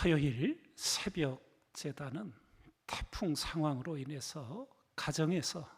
화요일 새벽 제단은 태풍 상황으로 인해서 가정에서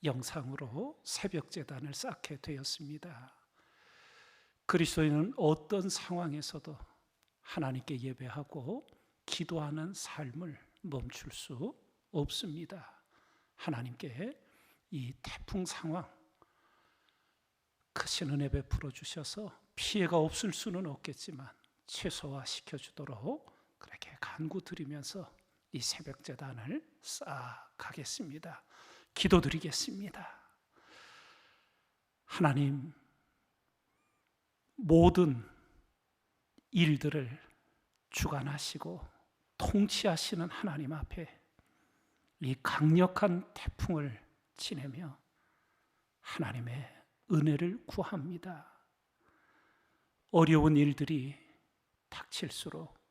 영상으로 새벽 제단을 쌓게 되었습니다. 그리스도인은 어떤 상황에서도 하나님께 예배하고 기도하는 삶을 멈출 수 없습니다. 하나님께 이 태풍 상황 크신 은혜 베풀어 주셔서 피해가 없을 수는 없겠지만 최소화시켜 주도록 그렇게 간구드리면서 이 새벽 제단을 쌓아가겠습니다. 기도드리겠습니다. 하나님, 모든 일들을 주관하시고 통치하시는 하나님 앞에 이 강력한 태풍을 지내며 하나님의 은혜를 구합니다. 어려운 일들이 닥칠수록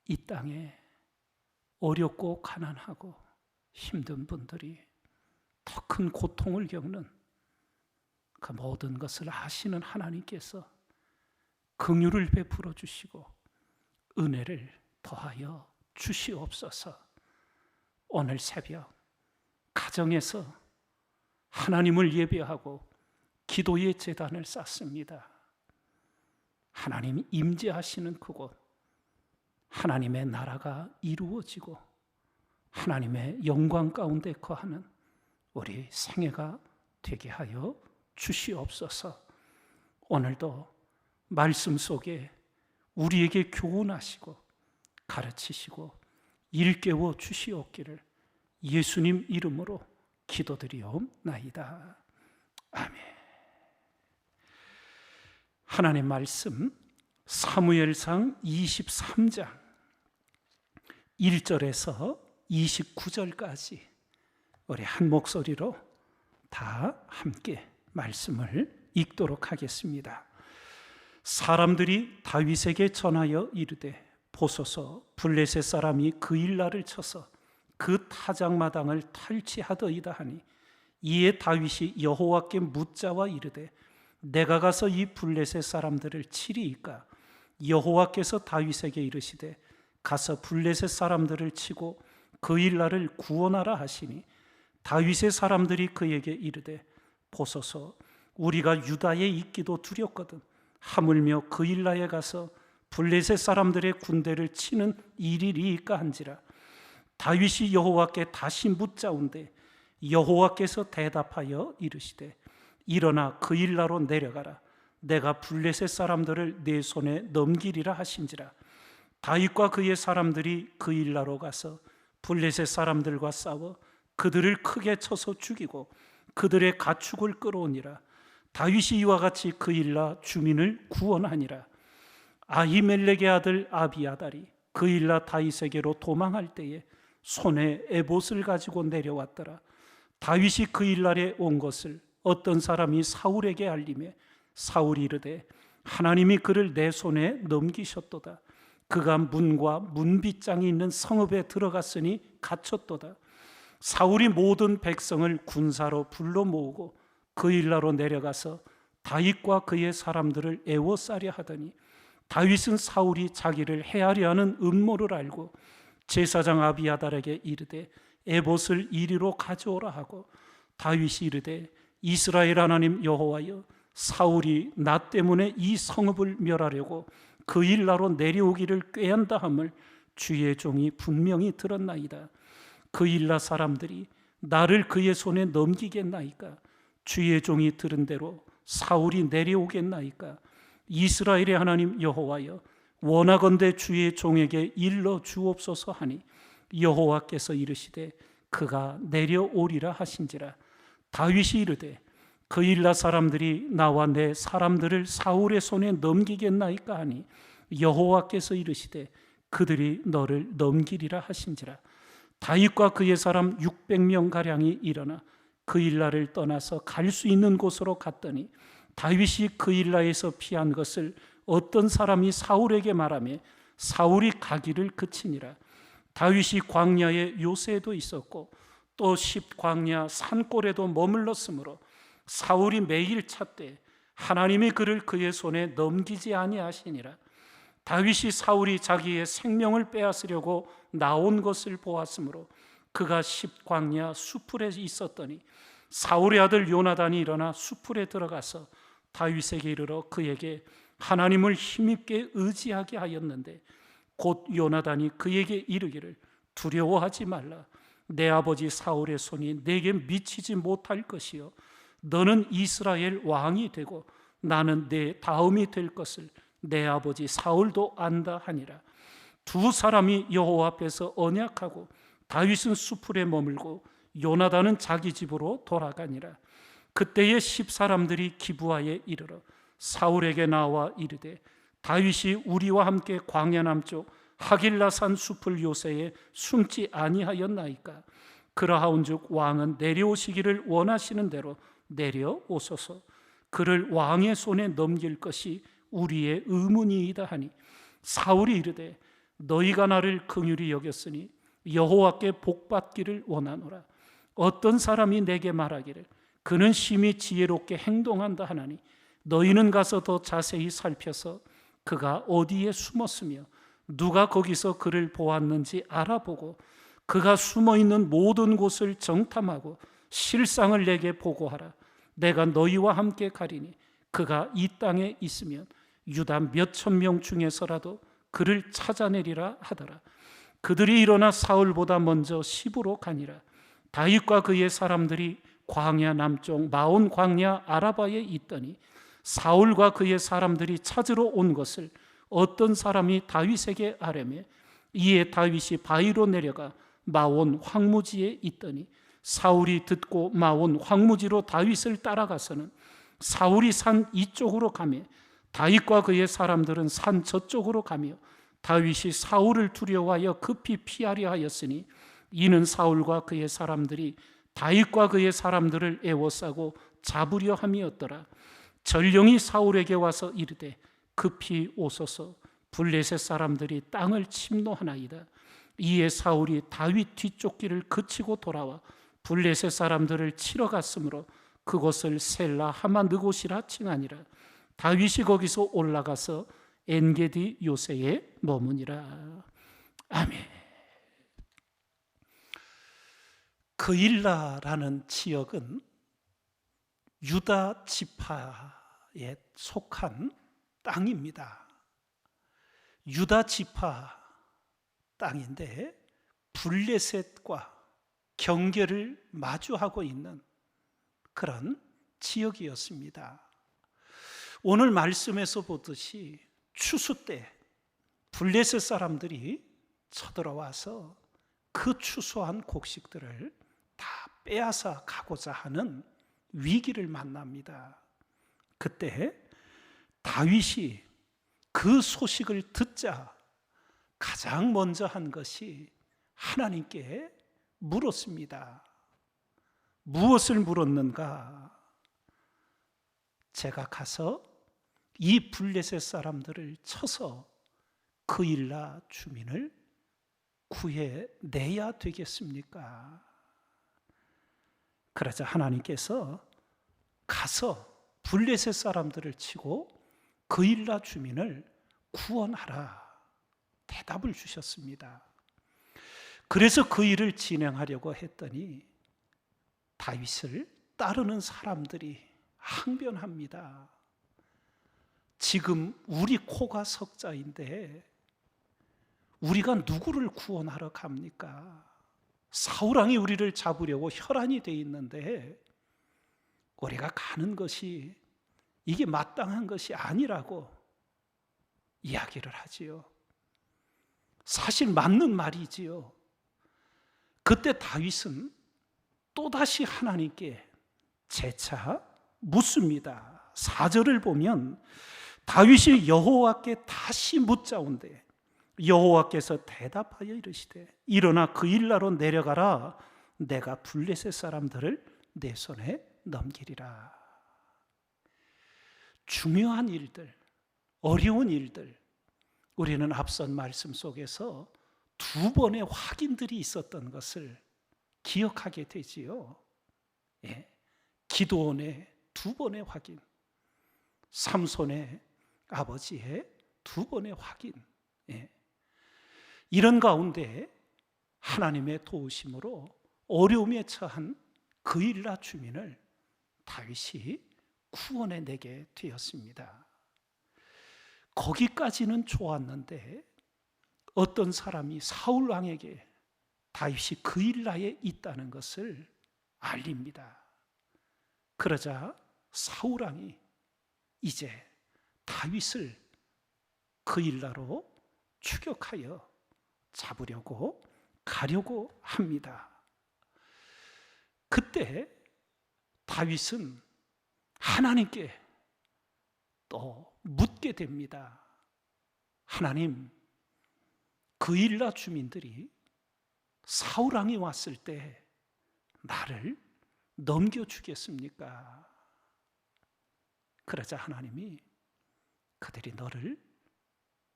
이 땅에 어렵고 가난하고 힘든 분들이 더 큰 고통을 겪는 그 모든 것을 아시는 하나님께서 긍휼을 베풀어 주시고 은혜를 더하여 주시옵소서. 오늘 새벽 가정에서 하나님을 예배하고 기도의 제단을 쌓습니다. 하나님 임재하시는 그곳, 하나님의 나라가 이루어지고 하나님의 영광 가운데 거하는 우리 생애가 되게 하여 주시옵소서. 오늘도 말씀 속에 우리에게 교훈하시고 가르치시고 일깨워 주시옵기를 예수님 이름으로 기도드리옵나이다. 아멘. 하나님 말씀 사무엘상 23장 1절에서 29절까지 우리 한 목소리로 다 함께 말씀을 읽도록 하겠습니다. 사람들이 다윗에게 전하여 이르되 보소서, 블레셋 사람이 그 일날을 쳐서 그 타작마당을 탈취하더이다 하니, 이에 다윗이 여호와께 묻자와 이르되 내가 가서 이 블레셋 사람들을 치리이까? 여호와께서 다윗에게 이르시되 가서 블레셋 사람들을 치고 그 일날을 구원하라 하시니, 다윗의 사람들이 그에게 이르되 보소서, 우리가 유다에 있기도 두렵거든 하물며 그 일날에 가서 블레셋 사람들의 군대를 치는 일이리이까 한지라. 다윗이 여호와께 다시 묻자온데 여호와께서 대답하여 이르시되 일어나 그 일나로 내려가라. 내가 블레셋 사람들을 내 손에 넘기리라 하신지라. 다윗과 그의 사람들이 그 일나로 가서 블레셋 사람들과 싸워 그들을 크게 쳐서 죽이고 그들의 가축을 끌어오니라. 다윗이 이와 같이 그 일나 주민을 구원하니라. 아히멜렉의 아들 아비아달이 그 일나 다윗에게로 도망할 때에 손에 에봇을 가지고 내려왔더라. 다윗이 그 일날에 온 것을 어떤 사람이 사울에게 알림해 사울이 이르되 하나님이 그를 내 손에 넘기셨도다. 그가 문과 문빗장이 있는 성읍에 들어갔으니 갇혔도다. 사울이 모든 백성을 군사로 불러 모으고 그 일나로 내려가서 다윗과 그의 사람들을 애워싸려 하더니, 다윗은 사울이 자기를 해하려 하는 음모를 알고 제사장 아비아달에게 이르되 에봇을 이리로 가져오라 하고, 다윗이 이르되 이스라엘 하나님 여호와여, 사울이 나 때문에 이 성읍을 멸하려고 그 일나로 내려오기를 꾀한다 함을 주의 종이 분명히 들었나이다. 그 일나 사람들이 나를 그의 손에 넘기겠나이까? 주의 종이 들은 대로 사울이 내려오겠나이까? 이스라엘의 하나님 여호와여, 원하건대 주의 종에게 일러 주옵소서 하니, 여호와께서 이르시되 그가 내려오리라 하신지라. 다윗이 이르되 그 일나 사람들이 나와 내 사람들을 사울의 손에 넘기겠나이까 하니, 여호와께서 이르시되 그들이 너를 넘기리라 하신지라. 다윗과 그의 사람 600명 가량이 일어나 그 일나를 떠나서 갈 수 있는 곳으로 갔더니, 다윗이 그 일나에서 피한 것을 어떤 사람이 사울에게 말하며 사울이 가기를 그치니라. 다윗이 광야에 요새도 있었고 또 십광야 산골에도 머물렀으므로 사울이 매일 찾되 하나님이 그를 그의 손에 넘기지 아니하시니라. 다윗이 사울이 자기의 생명을 빼앗으려고 나온 것을 보았으므로 그가 십광야 수풀에 있었더니 사울의 아들 요나단이 일어나 수풀에 들어가서 다윗에게 이르러 그에게 하나님을 힘입게 의지하게 하였는데 곧 요나단이 그에게 이르기를 두려워하지 말라. 내 아버지 사울의 손이 내게 미치지 못할 것이요 너는 이스라엘 왕이 되고 나는 내 다음이 될 것을 내 아버지 사울도 안다 하니라. 두 사람이 여호와 앞에서 언약하고 다윗은 수풀에 머물고 요나단은 자기 집으로 돌아가니라. 그때에 10사람들이 기브아에 이르러 사울에게 나와 이르되 다윗이 우리와 함께 광야 남쪽 하길라산 수풀 요새에 숨지 아니하였나이까. 그러하온즉 왕은 내려오시기를 원하시는 대로 내려오소서. 그를 왕의 손에 넘길 것이 우리의 의문이이다 하니 사울이 이르되 너희가 나를 긍휼히 여겼으니 여호와께 복받기를 원하노라. 어떤 사람이 내게 말하기를 그는 심히 지혜롭게 행동한다 하나니 너희는 가서 더 자세히 살펴서 그가 어디에 숨었으며 누가 거기서 그를 보았는지 알아보고 그가 숨어있는 모든 곳을 정탐하고 실상을 내게 보고하라. 내가 너희와 함께 가리니 그가 이 땅에 있으면 유다 몇천 명 중에서라도 그를 찾아내리라 하더라. 그들이 일어나 사울보다 먼저 시브로 가니라. 다윗과 그의 사람들이 광야 남쪽 마온 광야 아라바에 있더니 사울과 그의 사람들이 찾으러 온 것을 어떤 사람이 다윗에게 아뢰매 이에 다윗이 바위로 내려가 마온 황무지에 있더니 사울이 듣고 마온 황무지로 다윗을 따라가서는 사울이 산 이쪽으로 가며 다윗과 그의 사람들은 산 저쪽으로 가며 다윗이 사울을 두려워하여 급히 피하려 하였으니 이는 사울과 그의 사람들이 다윗과 그의 사람들을 애워싸고 잡으려 함이었더라. 전령이 사울에게 와서 이르되 급히 오소서. 블레셋 사람들이 땅을 침노하나이다. 이에 사울이 다윗 뒤쫓기를 그치고 돌아와 블레셋 사람들을 치러 갔으므로 그곳을 셀라 하마느곳이라 칭하니라. 다윗이 거기서 올라가서 엔게디 요새에 머무니라. 아멘. 그일라라는 지역은 유다 지파에 속한 땅입니다. 유다 지파 땅인데 블레셋과 경계를 마주하고 있는 그런 지역이었습니다. 오늘 말씀에서 보듯이 추수 때 블레셋 사람들이 쳐들어와서 그 추수한 곡식들을 다 빼앗아 가고자 하는 위기를 만납니다. 그때 다윗이 그 소식을 듣자 가장 먼저 한 것이 하나님께 물었습니다. 무엇을 물었는가? 제가 가서 이 블레셋 사람들을 쳐서 그일라 주민을 구해내야 되겠습니까? 그러자 하나님께서 가서 블레셋 사람들을 치고 그일라 주민을 구원하라 대답을 주셨습니다. 그래서 그 일을 진행하려고 했더니 다윗을 따르는 사람들이 항변합니다. 지금 우리 코가 석자인데 우리가 누구를 구원하러 갑니까? 사울왕이 우리를 잡으려고 혈안이 돼 있는데 우리가 가는 것이 이게 마땅한 것이 아니라고 이야기를 하지요. 사실 맞는 말이지요. 그때 다윗은 또다시 하나님께 재차 묻습니다. 4절을 보면 다윗이 여호와께 다시 묻자온대 여호와께서 대답하여 이르시되 일어나 그일라로 내려가라. 내가 블레셋 사람들을 내 손에 넘기리라. 중요한 일들, 어려운 일들, 우리는 앞선 말씀 속에서 두 번의 확인들이 있었던 것을 기억하게 되지요. 기드온의 두 번의 확인, 삼손의 아버지의 두 번의 확인. 이런 가운데 하나님의 도우심으로 어려움에 처한 그일라 주민을 다윗이 구원해 내게 되었습니다. 거기까지는 좋았는데 어떤 사람이 사울 왕에게 다윗이 그일라에 있다는 것을 알립니다. 그러자 사울 왕이 이제 다윗을 그일라로 추격하여 잡으려고 가려고 합니다. 그때 다윗은 하나님께 또 묻게 됩니다. 하나님, 그일라 주민들이 사울 왕이 왔을 때 나를 넘겨주겠습니까? 그러자 하나님이 그들이 너를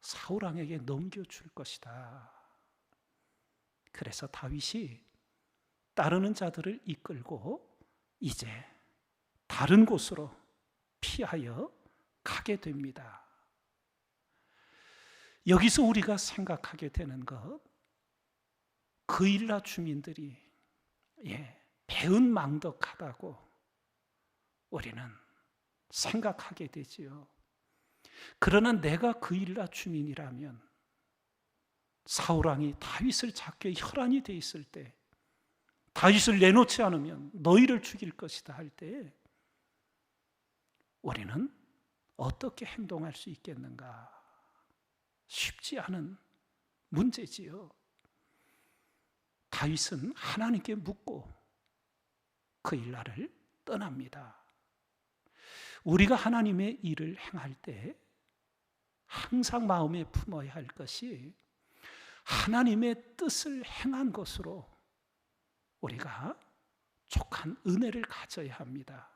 사울 왕에게 넘겨줄 것이다. 그래서 다윗이 따르는 자들을 이끌고 이제 다른 곳으로 피하여 가게 됩니다. 여기서 우리가 생각하게 되는 것, 그일라 주민들이 배은망덕하다고 우리는 생각하게 되지요. 그러나 내가 그일라 주민이라면 사울 왕이 다윗을 잡게 혈안이 돼 있을 때, 다윗을 내놓지 않으면 너희를 죽일 것이다 할 때 우리는 어떻게 행동할 수 있겠는가? 쉽지 않은 문제지요. 다윗은 하나님께 묻고 그일라를 떠납니다. 우리가 하나님의 일을 행할 때 항상 마음에 품어야 할 것이 하나님의 뜻을 행한 것으로 우리가 족한 은혜를 가져야 합니다.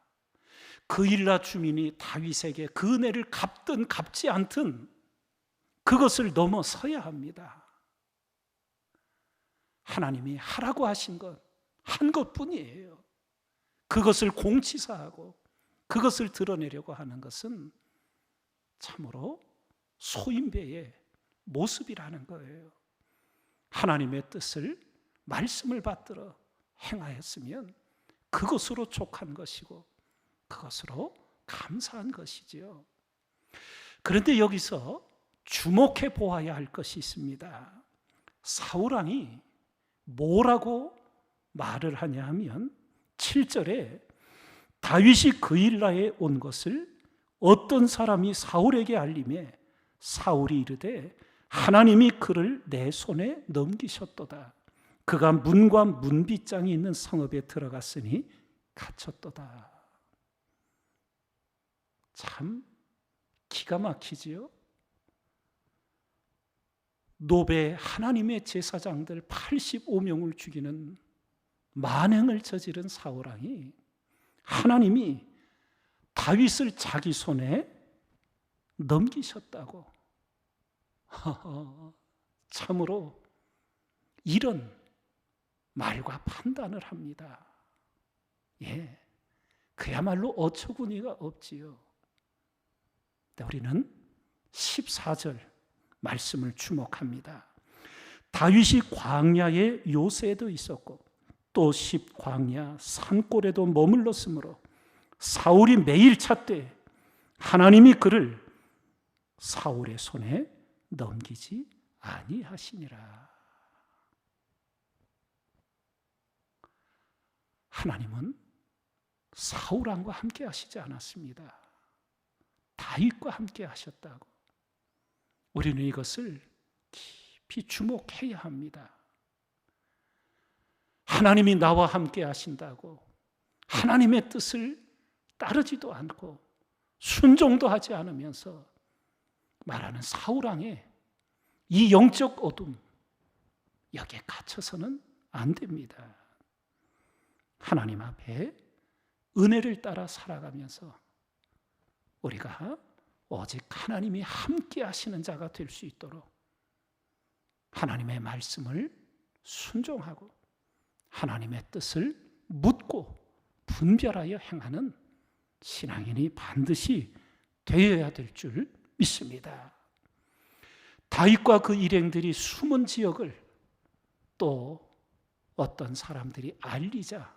그일라 주민이 다윗에게 그 은혜를 갚든 갚지 않든 그것을 넘어서야 합니다. 하나님이 하라고 하신 것, 한 것뿐이에요. 그것을 공치사하고 그것을 드러내려고 하는 것은 참으로 소인배의 모습이라는 거예요. 하나님의 뜻을, 말씀을 받들어 행하였으면 그것으로 족한 것이고 그것으로 감사한 것이지요. 그런데 여기서 주목해 보아야 할 것이 있습니다. 사울 왕이 뭐라고 말을 하냐 하면 7절에 다윗이 그일라에 온 것을 어떤 사람이 사울에게 알림해 사울이 이르되 하나님이 그를 내 손에 넘기셨도다. 그가 문과 문빗장이 있는 성읍에 들어갔으니 갇혔도다. 참 기가 막히지요. 노베 하나님의 제사장들 85명을 죽이는 만행을 저지른 사울 왕이 하나님이 다윗을 자기 손에 넘기셨다고. 참으로 이런 말과 판단을 합니다. 그야말로 어처구니가 없지요. 우리는 14절 말씀을 주목합니다. 다윗이 광야에 요새도 있었고 또 십광야 산골에도 머물렀으므로 사울이 매일 찾되 하나님이 그를 사울의 손에 넘기지 아니하시니라. 하나님은 사울 왕과 함께 하시지 않았습니다. 다윗과 함께 하셨다고. 우리는 이것을 깊이 주목해야 합니다. 하나님이 나와 함께 하신다고 하나님의 뜻을 따르지도 않고 순종도 하지 않으면서 말하는 사울 왕의 이 영적 어둠, 여기에 갇혀서는 안 됩니다. 하나님 앞에 은혜를 따라 살아가면서 우리가 오직 하나님이 함께 하시는 자가 될 수 있도록 하나님의 말씀을 순종하고 하나님의 뜻을 묻고 분별하여 행하는 신앙인이 반드시 되어야 될 줄 믿습니다. 다윗과 그 일행들이 숨은 지역을 또 어떤 사람들이 알리자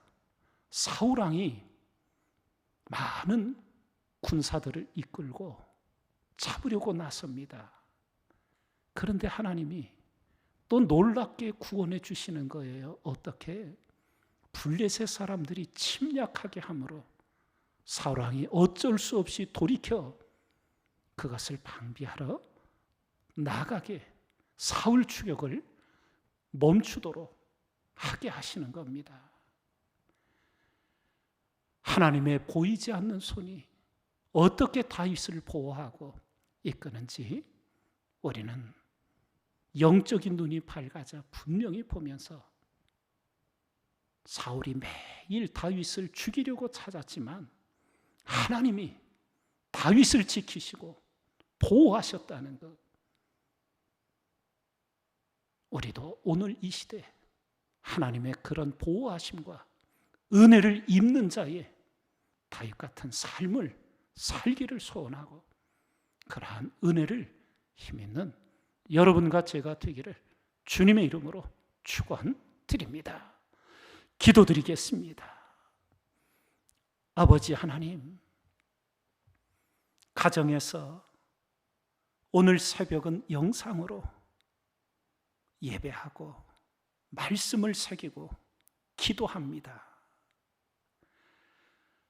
사울 왕이 많은 군사들을 이끌고 잡으려고 나섭니다. 그런데 하나님이 또 놀랍게 구원해 주시는 거예요. 어떻게? 블레셋 사람들이 침략하게 함으로 사울 왕이 어쩔 수 없이 돌이켜 그것을 방비하러 나가게 사울 추격을 멈추도록 하게 하시는 겁니다. 하나님의 보이지 않는 손이 어떻게 다윗을 보호하고 이끄는지 우리는 영적인 눈이 밝아져 분명히 보면서 사울이 매일 다윗을 죽이려고 찾았지만 하나님이 다윗을 지키시고 보호하셨다는 것. 우리도 오늘 이 시대 하나님의 그런 보호하심과 은혜를 입는 자의 다윗 같은 삶을 살기를 소원하고 그러한 은혜를 힘있는 여러분과 제가 되기를 주님의 이름으로 축원드립니다. 기도드리겠습니다. 아버지 하나님, 가정에서 오늘 새벽은 영상으로 예배하고 말씀을 새기고 기도합니다.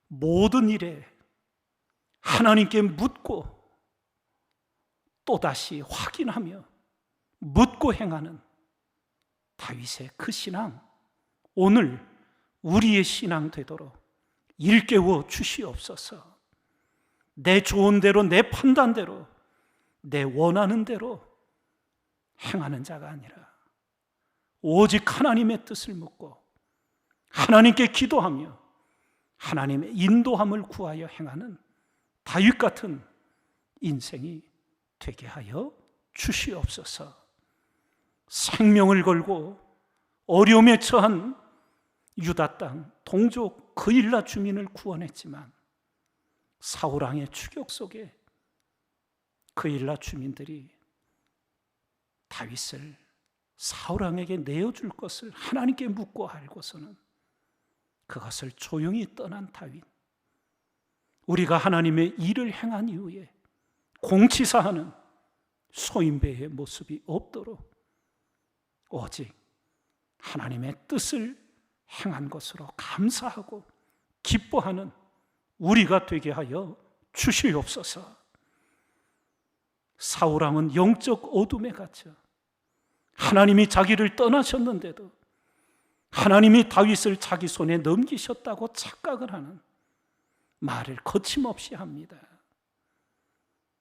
모든 일에 하나님께 묻고 또다시 확인하며 묻고 행하는 다윗의 그 신앙, 오늘 우리의 신앙 되도록 일깨워 주시옵소서. 내 좋은 대로, 내 판단대로, 내 원하는 대로 행하는 자가 아니라 오직 하나님의 뜻을 묻고 하나님께 기도하며 하나님의 인도함을 구하여 행하는 다윗 같은 인생이 되게 하여 주시옵소서. 생명을 걸고 어려움에 처한 유다 땅 동족 그일라 주민을 구원했지만 사울 왕의 추격 속에 그일라 주민들이 다윗을 사울 왕에게 내어줄 것을 하나님께 묻고 알고서는 그것을 조용히 떠난 다윗. 우리가 하나님의 일을 행한 이후에 공치사하는 소인배의 모습이 없도록 오직 하나님의 뜻을 행한 것으로 감사하고 기뻐하는 우리가 되게 하여 주시옵소서. 사울 왕은 영적 어둠에 갇혀 하나님이 자기를 떠나셨는데도 하나님이 다윗을 자기 손에 넘기셨다고 착각을 하는 말을 거침없이 합니다.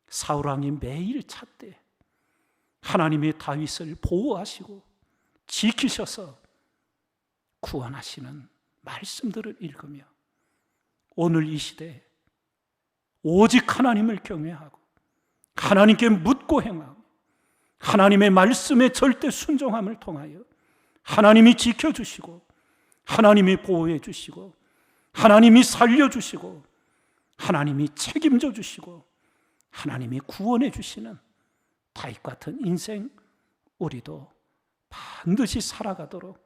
사울 왕이 매일 찾되 하나님이 다윗을 보호하시고 지키셔서 구원하시는 말씀들을 읽으며 오늘 이 시대에 오직 하나님을 경외하고 하나님께 묻고 행하고 하나님의 말씀에 절대 순종함을 통하여 하나님이 지켜주시고 하나님이 보호해 주시고 하나님이 살려주시고 하나님이 책임져 주시고 하나님이 구원해 주시는 다윗 같은 인생 우리도 반드시 살아가도록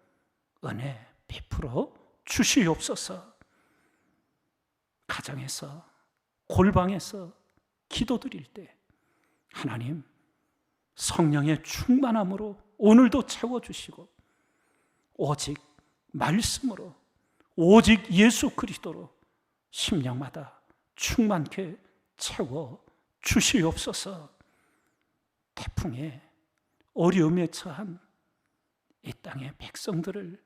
은혜 베풀어 주시옵소서. 가정에서 골방에서 기도드릴 때 하나님 성령의 충만함으로 오늘도 채워주시고 오직 말씀으로 오직 예수 그리스도로 심령마다 충만케 채워 주시옵소서. 태풍에 어려움에 처한 이 땅의 백성들을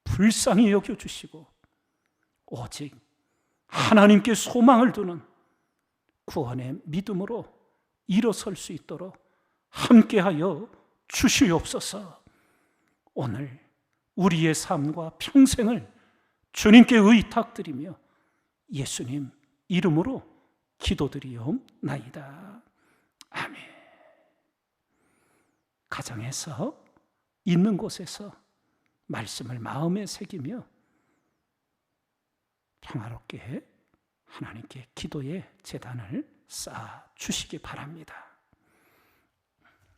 불쌍히 여겨주시고 오직 하나님께 소망을 두는 구원의 믿음으로 일어설 수 있도록 함께하여 주시옵소서. 오늘 우리의 삶과 평생을 주님께 의탁드리며 예수님 이름으로 기도드리옵나이다. 아멘. 가정에서 있는 곳에서 말씀을 마음에 새기며 평화롭게 하나님께 기도의 제단을 쌓아 주시기 바랍니다.